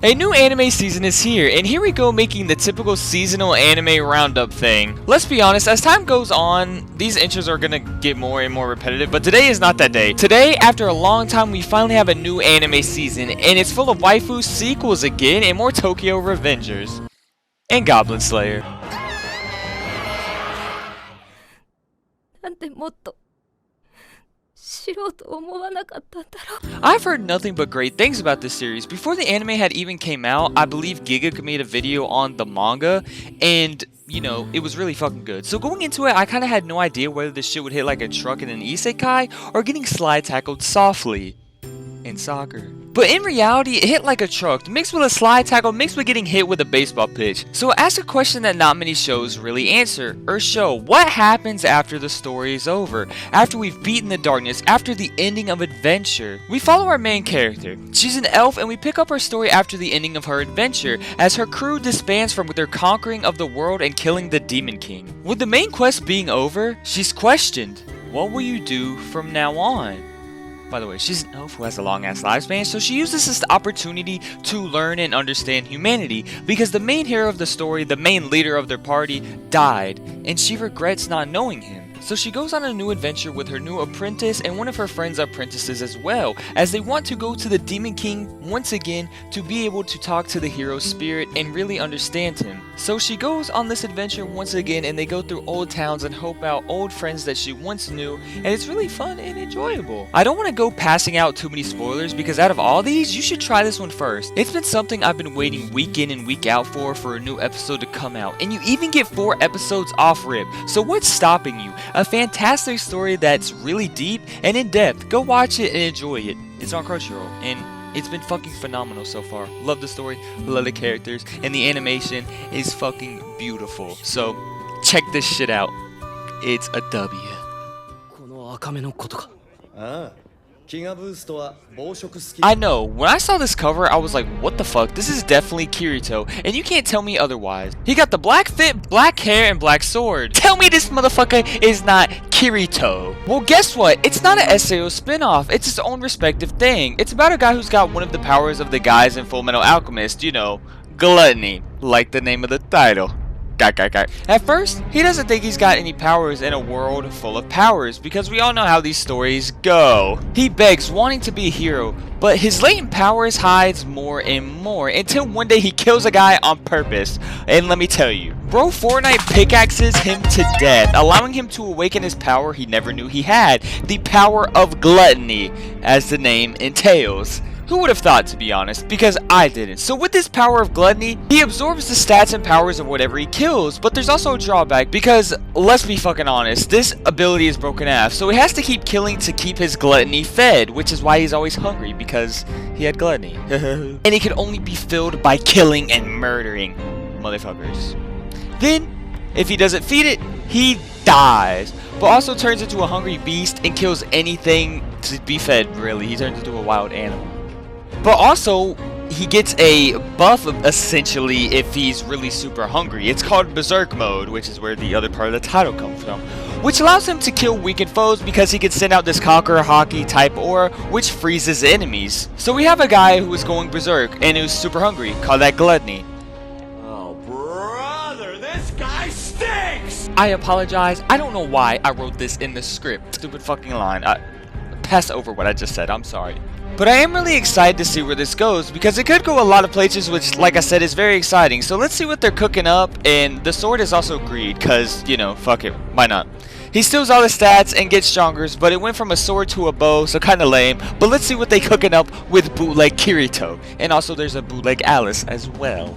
A new anime season is here, and here we go making the typical seasonal anime roundup thing. Let's be honest, as time goes on, these intros are gonna get more and more repetitive, but today is not that day. Today, after a long time, we finally have a new anime season, and it's full of waifu sequels again, and more Tokyo Revengers. And Goblin Slayer. I've heard nothing but great things about this series. Before the anime had even came out, I believe Giga made a video on the manga, and you know, it was really fucking good. So going into it, I kind of had no idea whether this shit would hit like a truck in an isekai, or getting slide tackled softly in soccer. But in reality, it hit like a truck, mixed with a slide tackle, mixed with getting hit with a baseball pitch. So ask a question that not many shows really answer, or show. What happens after the story is over? After we've beaten the darkness, after the ending of adventure? We follow our main character. She's an elf, and we pick up our story after the ending of her adventure, as her crew disbands from their conquering of the world and killing the Demon King. With the main quest being over, she's questioned. What will you do from now on? By the way, she's an elf who has a long-ass lifespan, so she uses this opportunity to learn and understand humanity, because the main hero of the story, the main leader of their party, died, and she regrets not knowing him. So she goes on a new adventure with her new apprentice and one of her friend's apprentices as well, as they want to go to the Demon King once again to be able to talk to the hero's spirit and really understand him. So she goes on this adventure once again, and they go through old towns and help out old friends that she once knew, and it's really fun and enjoyable. I don't want to go passing out too many spoilers, because out of all these, you should try this one first. It's been something I've been waiting week in and week out for a new episode to come out, and you even get 4 episodes off rip. So what's stopping you? A fantastic story that's really deep and in depth. Go watch it and enjoy it. It's on Crunchyroll, and it's been fucking phenomenal so far. Love the story, love the characters, and the animation is fucking beautiful. So check this shit out. It's a W. I know, when I saw this cover, I was like, what the fuck? This is definitely Kirito, and you can't tell me otherwise. He got the black fit, black hair, and black sword. Tell me this motherfucker is not Kirito. Well, guess what? It's not an SAO spinoff. It's its own respective thing. It's about a guy who's got one of the powers of the guys in Full Metal Alchemist, you know, gluttony, like the name of the title. At first, he doesn't think he's got any powers in a world full of powers, because we all know how these stories go. He begs, wanting to be a hero, but his latent powers hides more and more, until one day he kills a guy on purpose. And let me tell you, bro Fortnite pickaxes him to death, allowing him to awaken his power he never knew he had, the power of gluttony, as the name entails. Who would have thought, to be honest, because I didn't. So with this power of gluttony, he absorbs the stats and powers of whatever he kills, but there's also a drawback, because let's be fucking honest, this ability is broken ass, so he has to keep killing to keep his gluttony fed, which is why he's always hungry, because he had gluttony. And it can only be filled by killing and murdering motherfuckers. Then, if he doesn't feed it, he dies, but also turns into a hungry beast and kills anything to be fed, really. He turns into a wild animal. But also, he gets a buff, essentially, if he's really super hungry. It's called Berserk mode, which is where the other part of the title comes from, which allows him to kill weakened foes, because he can send out this Conqueror Hockey type aura, which freezes enemies. So we have a guy who is going berserk, and who's super hungry, call that gluttony. Oh, brother, this guy stinks! I apologize, I don't know why I wrote this in the script. Stupid fucking line. Pass over what I just said, I'm sorry. But I am really excited to see where this goes, because it could go a lot of places, which, like I said, is very exciting. So let's see what they're cooking up, and the sword is also greed, because, you know, fuck it, why not? He steals all the stats and gets stronger, but it went from a sword to a bow, so kinda lame. But let's see what they cooking up with bootleg Kirito, and also there's a bootleg Alice as well.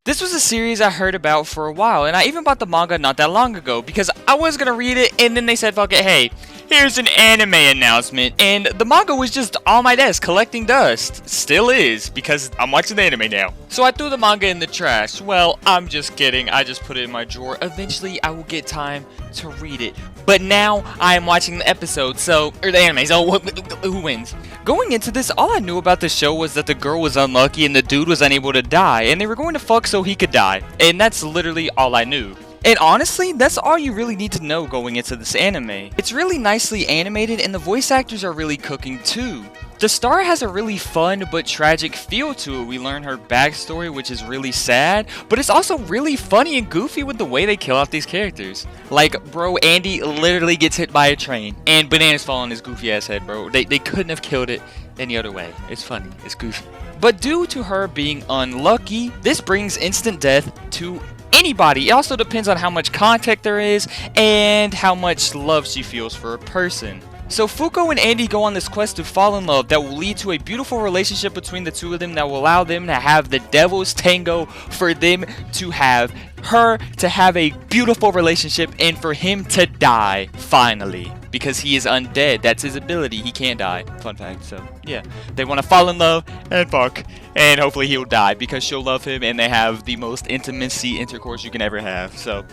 This was a series I heard about for a while, and I even bought the manga not that long ago, because I was gonna read it, and then they said, fuck it, hey, here's an anime announcement, and the manga was just on my desk collecting dust. Still is, because I'm watching the anime now. So I threw the manga in the trash. Well, I'm just kidding, I just put it in my drawer. Eventually, I will get time to read it. But now, I am watching the episode, or the anime, so who wins? Going into this, all I knew about the show was that the girl was unlucky and the dude was unable to die, and they were going to fuck so he could die. And that's literally all I knew. And honestly, that's all you really need to know going into this anime. It's really nicely animated and the voice actors are really cooking too. The star has a really fun but tragic feel to it. We learn her backstory, which is really sad, but it's also really funny and goofy with the way they kill off these characters. Like, bro, Andy literally gets hit by a train and bananas fall on his goofy ass head, bro. They couldn't have killed it any other way. It's funny, it's goofy. But due to her being unlucky, this brings instant death to anybody. It also depends on how much contact there is and how much love she feels for a person. So Fuko and Andy go on this quest to fall in love that will lead to a beautiful relationship between the two of them that will allow them to have the devil's tango, for them to have her to have a beautiful relationship and for him to die finally, because he is undead. That's his ability. He can't die. Fun fact. So yeah, they want to fall in love and fuck, and hopefully he'll die because she'll love him and they have the most intimacy intercourse you can ever have. So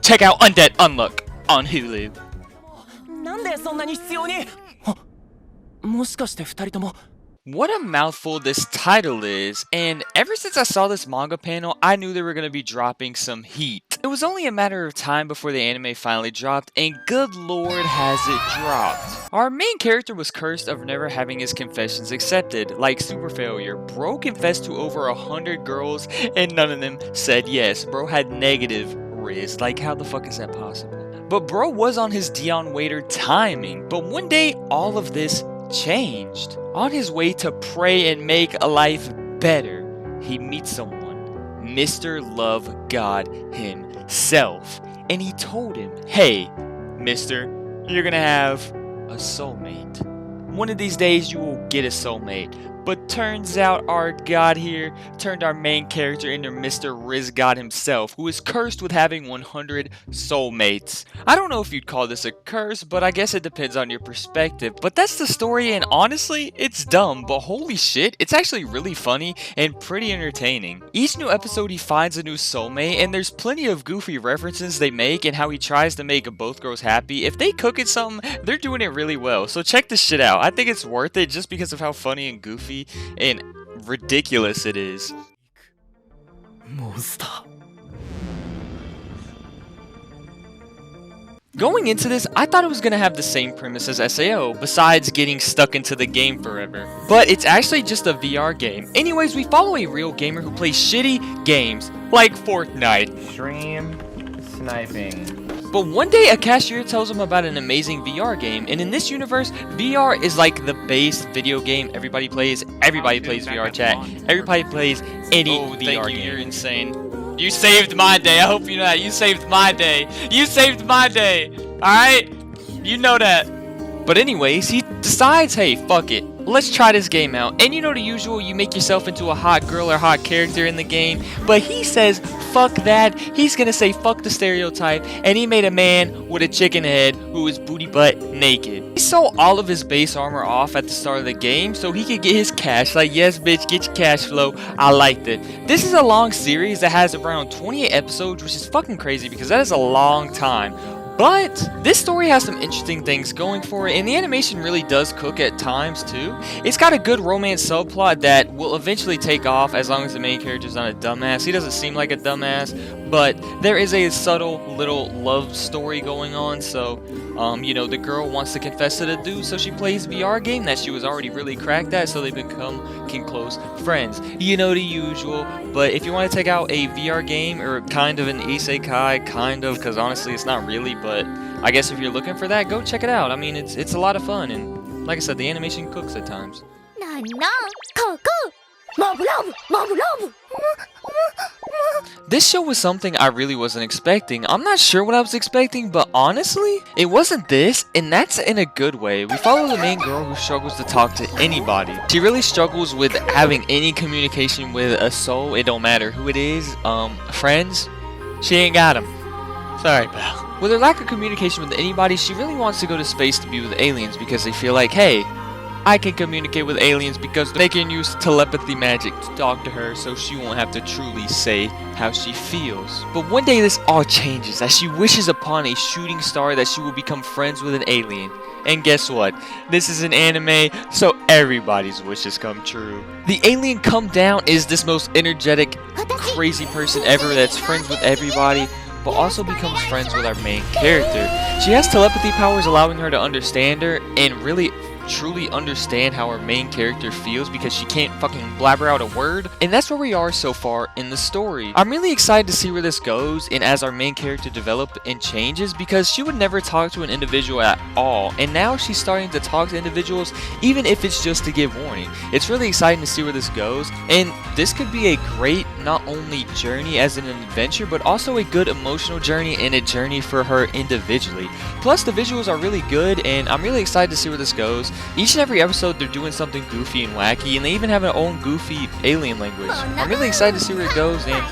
check out Undead Unluck on Hulu. なんでそんなに必要にもしかして二人とも What a mouthful this title is, and ever since I saw this manga panel, I knew they were going to be dropping some heat. It was only a matter of time before the anime finally dropped, and good lord has it dropped. Our main character was cursed of never having his confessions accepted. Like super failure, bro confessed to over 100 girls and none of them said yes. Bro had negative riz. Like, how the fuck is that possible? But bro was on his Dion Waiter timing, but one day all of this changed. On his way to pray and make a life better, he meets someone, Mr. Love God himself, and he told him, hey, mister, you're gonna have a soulmate. One of these days you will get a soulmate. But turns out our god here turned our main character into Mr. Riz God himself, who is cursed with having 100 soulmates. I don't know if you'd call this a curse, but I guess it depends on your perspective. But that's the story, and honestly, it's dumb, but holy shit, it's actually really funny and pretty entertaining. Each new episode he finds a new soulmate, and there's plenty of goofy references they make and how he tries to make both girls happy. If they cook it something, they're doing it really well. So check this shit out. I think it's worth it just because of how funny and goofy and ridiculous it is. Monster. Going into this, I thought it was going to have the same premise as SAO, besides getting stuck into the game forever. But it's actually just a VR game. Anyways, we follow a real gamer who plays shitty games, like Fortnite. Stream sniping. But one day a cashier tells him about an amazing VR game, and in this universe, VR is like the base video game everybody plays. Everybody plays VR chat. Everybody plays any VR game. You're insane. You saved my day. I hope you know that. You saved my day. You saved my day. Alright? You know that. But anyways, he decides, hey, fuck it. Let's try this game out. And you know the usual, you make yourself into a hot girl or hot character in the game. But he says, fuck that. He's gonna say fuck the stereotype. And he made a man with a chicken head who is booty butt naked. He sold all of his base armor off at the start of the game so he could get his cash. Like, yes, bitch, get your cash flow. I liked it. This is a long series that has around 28 episodes, which is fucking crazy because that is a long time. But this story has some interesting things going for it, and the animation really does cook at times too. It's got a good romance subplot that will eventually take off as long as the main character's not a dumbass. He doesn't seem like a dumbass, but there is a subtle little love story going on. So, you know, the girl wants to confess to the dude, so she plays VR game that she was already really cracked at, so they become close friends. You know, the usual. But if you want to take out a VR game or kind of an isekai, kind of, because honestly it's not really, but I guess if you're looking for that, go check it out. I mean, it's a lot of fun, and like I said, the animation cooks at times. This show was something I really wasn't expecting. I'm not sure what I was expecting, but honestly, it wasn't this, and that's in a good way. We follow the main girl who struggles to talk to anybody. She really struggles with having any communication with a soul. It don't matter who it is. Friends, she ain't got them. Sorry, pal. With her lack of communication with anybody, she really wants to go to space to be with aliens because they feel like, hey, I can communicate with aliens because they can use telepathy magic to talk to her so she won't have to truly say how she feels. But one day this all changes as she wishes upon a shooting star that she will become friends with an alien. And guess what? This is an anime, so everybody's wishes come true. The alien come down is this most energetic, crazy person ever that's friends with everybody, but also becomes friends with our main character. She has telepathy powers allowing her to understand her and really truly understand how our main character feels because she can't fucking blabber out a word. And that's where we are so far in the story. I'm really excited to see where this goes and as our main character develops and changes, because she would never talk to an individual at all, and now she's starting to talk to individuals even if it's just to give warning. It's really exciting to see where this goes, and this could be a great not only journey as an adventure but also a good emotional journey and a journey for her individually. Plus the visuals are really good and I'm really excited to see where this goes. Each and every episode they're doing something goofy and wacky, and they even have their own goofy alien language. I'm really excited to see where it goes, and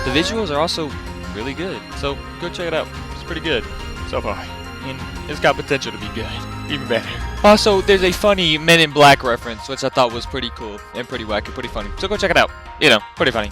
the visuals are also really good. So go check it out. It's pretty good so far, and it's got potential to be good, even better. Also, there's a funny Men in Black reference, which I thought was pretty cool and pretty wacky, pretty funny. So go check it out. You know, pretty funny.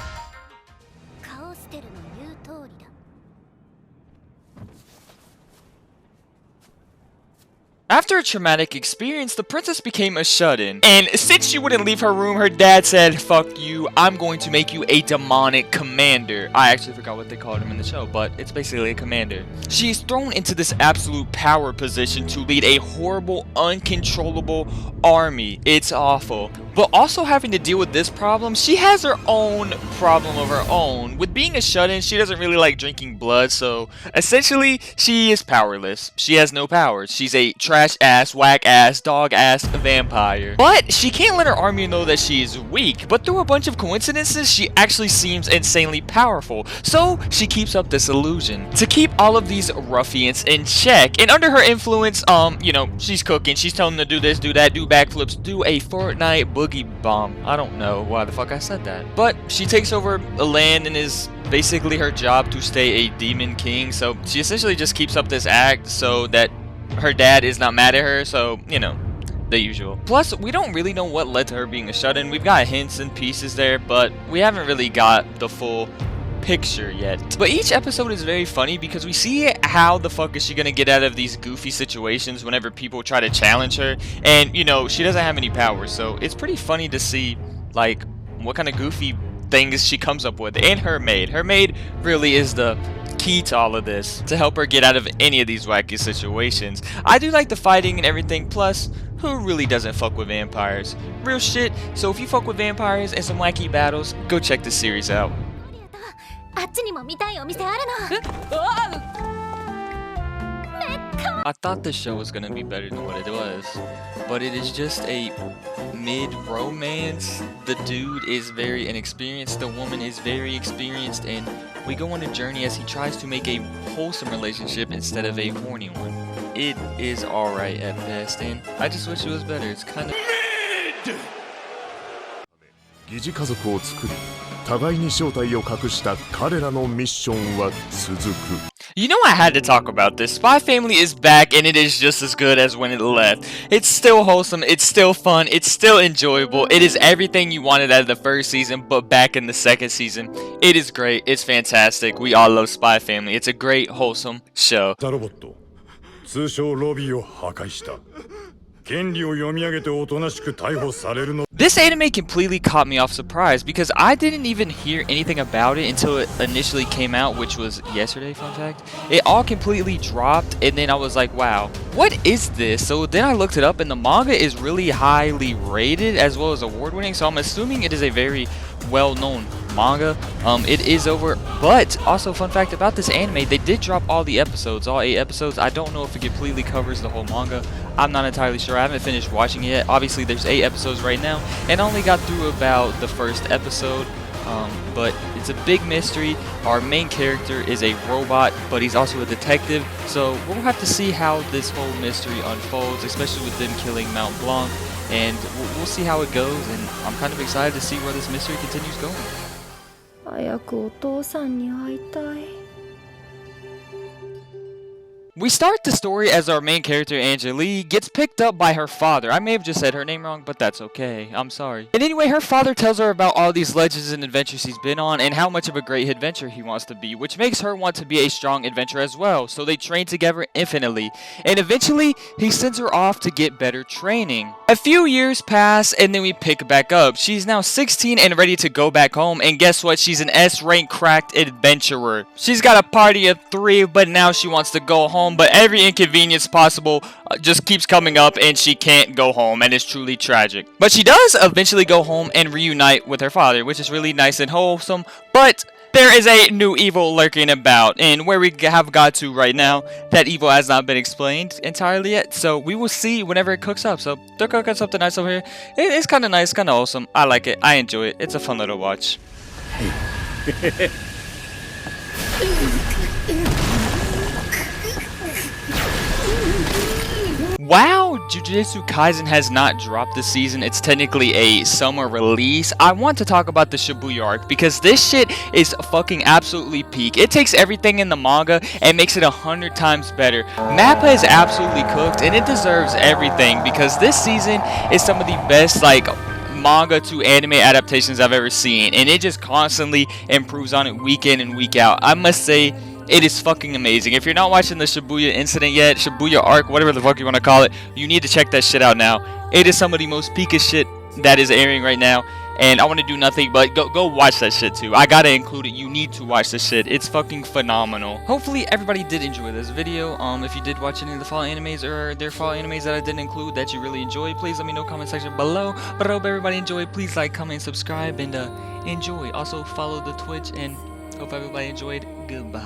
After a traumatic experience, the princess became a shut-in, and since she wouldn't leave her room, her dad said, "Fuck you, I'm going to make you a demonic commander." I actually forgot what they called him in the show, but it's basically a commander. She is thrown into this absolute power position to lead a horrible, uncontrollable army. It's awful. But also having to deal with this problem, she has her own problem of her own. With being a shut-in, she doesn't really like drinking blood, so essentially, she is powerless. She has no powers. She's a trash-ass, whack-ass, dog-ass vampire. But she can't let her army know that she is weak, but through a bunch of coincidences, she actually seems insanely powerful. So she keeps up this illusion to keep all of these ruffians in check. And under her influence, you know, she's cooking. She's telling them to do this, do that, do backflips, do a Fortnite boogie bomb. I don't know why the fuck I said that. But she takes over a land and is basically her job to stay a demon king. So she essentially just keeps up this act so that her dad is not mad at her. So, you know, the usual. Plus, we don't really know what led to her being a shut-in. We've got hints and pieces there, but we haven't really got the full picture yet. But each episode is very funny because we see how the fuck is she gonna get out of these goofy situations whenever people try to challenge her, and you know, she doesn't have any powers, so it's pretty funny to see like what kind of goofy things she comes up with. And her maid really is the key to all of this, to help her get out of any of these wacky situations. I do like the fighting and everything, plus who really doesn't fuck with vampires? Real shit. So if you fuck with vampires and some wacky battles, go check this series out. I thought the show was gonna be better than what it was, but it is just a mid-romance. The dude is very inexperienced, the woman is very experienced, and we go on a journey as he tries to make a wholesome relationship instead of a horny one. It is alright at best, and I just wish it was better. It's kind of... You know, I had to talk about this. Spy Family is back and it is just as good as when it left. It's still wholesome, it's still fun, it's still enjoyable. It is everything you wanted out of the first season, but back in the second season. It is great, it's fantastic. We all love Spy Family. It's a great, wholesome show. This anime completely caught me off surprise because I didn't even hear anything about it until it initially came out, which was yesterday, fun fact. It all completely dropped and then I was like, wow, what is this? So then I looked it up and the manga is really highly rated as well as award winning, so I'm assuming it is a very well-known manga. It is over, but also fun fact about this anime, they did drop all the episodes, all 8 episodes. I don't know if it completely covers the whole manga. I'm not entirely sure. I haven't finished watching it yet. Obviously there's 8 episodes right now and I only got through about the first episode, but it's a big mystery. Our main character is a robot, but he's also a detective, so we'll have to see how this whole mystery unfolds, especially with them killing Mount Blanc, and we'll see how it goes, and I'm kind of excited to see where this mystery continues going. We start the story as our main character, Angelique, gets picked up by her father. I may have just said her name wrong, but that's okay. I'm sorry. And anyway, her father tells her about all these legends and adventures he's been on and how much of a great adventurer he wants to be, which makes her want to be a strong adventurer as well. So they train together infinitely. And eventually, he sends her off to get better training. A few years pass, and then we pick back up. She's now 16 and ready to go back home. And guess what? She's an S-rank cracked adventurer. She's got a party of 3, but now she wants to go home. But every inconvenience possible just keeps coming up and she can't go home, and it's truly tragic. But she does eventually go home and reunite with her father, which is really nice and wholesome. But there is a new evil lurking about, and where we have got to right now, that evil has not been explained entirely yet. So we will see whenever it cooks up. So they're cooking something nice over here. It's kind of nice, kind of awesome. I like it. I enjoy it. It's a fun little watch. Wow, Jujutsu Kaisen has not dropped this season. It's technically a summer release. I want to talk about the Shibuya arc because this shit is fucking absolutely peak. It takes everything in the manga and makes it 100 times better. Mappa is absolutely cooked and it deserves everything because this season is some of the best manga to anime adaptations I've ever seen, and it just constantly improves on it week in and week out. I must say, it is fucking amazing. If you're not watching the Shibuya incident yet, Shibuya arc, whatever the fuck you want to call it, you need to check that shit out now. It is some of the most peakest shit that is airing right now, and I want to do nothing but go watch that shit too. I gotta include it. You need to watch this shit. It's fucking phenomenal. Hopefully everybody did enjoy this video. If you did watch any of the fall animes or their fall animes that I didn't include that you really enjoyed, please let me know in the comment section below. But I hope everybody enjoyed. Please like, comment, subscribe, and enjoy. Also follow the Twitch, and hope everybody enjoyed. Goodbye.